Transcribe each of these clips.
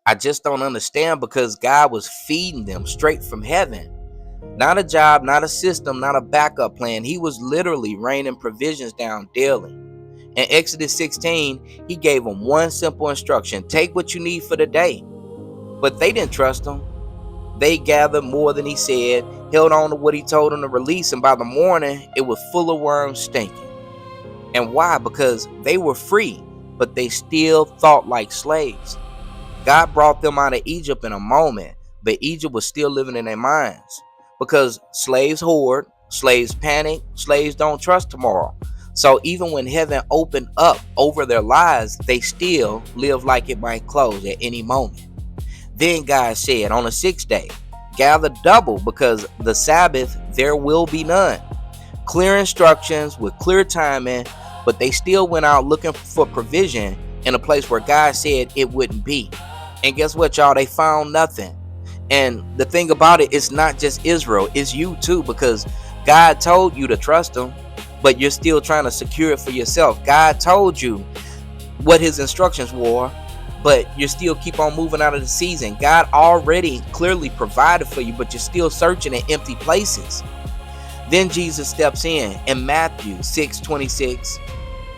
I just don't understand because God was feeding them straight from heaven. Not a job, not a system, not a backup plan. He was literally raining provisions down daily. In Exodus 16, he gave them one simple instruction: take what you need for the day. But they didn't trust him. They gathered more than he said, held on to what he told them to release, and by the morning, it was full of worms stinking. And why? Because they were free, but they still thought like slaves. God brought them out of Egypt in a moment, but Egypt was still living in their minds. Because slaves hoard, slaves panic, slaves don't trust tomorrow. So even when heaven opened up over their lives, they still live like it might close at any moment. Then God said, on the sixth day, gather double, because the Sabbath there will be none. Clear instructions with clear timing, but they still went out looking for provision in a place where God said it wouldn't be. And guess what, y'all? They found nothing. And the thing about it, it's not just Israel, it's you too, because God told you to trust him, but you're still trying to secure it for yourself. God told you what his instructions were, but you still keep on moving out of the season. God already clearly provided for you, but you're still searching in empty places. Then Jesus steps in Matthew 6:26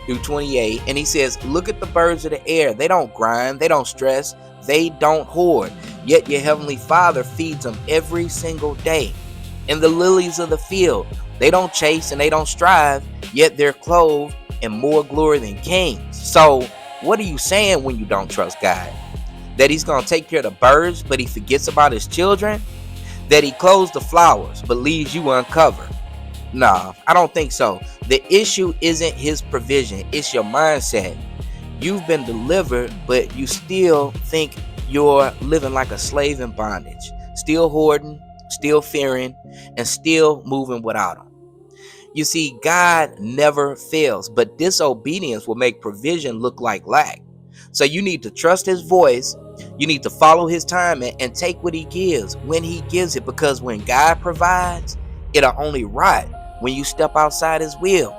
through 28, and he says, look at the birds of the air. They don't grind, they don't stress, they don't hoard, yet your heavenly Father feeds them every single day. And the lilies of the field, they don't chase and they don't strive, yet they're clothed in more glory than kings. So what are you saying when you don't trust God? That he's going to take care of the birds, but he forgets about his children? That he clothes the flowers, but leaves you uncovered? Nah, I don't think so. The issue isn't his provision, it's your mindset. You've been delivered, but you still think you're living like a slave in bondage, still hoarding, still fearing, and still moving without him. You see, God never fails, but disobedience will make provision look like lack. So you need to trust his voice. You need to follow his timing and take what he gives when he gives it, because when God provides, it'll only rot when you step outside his will.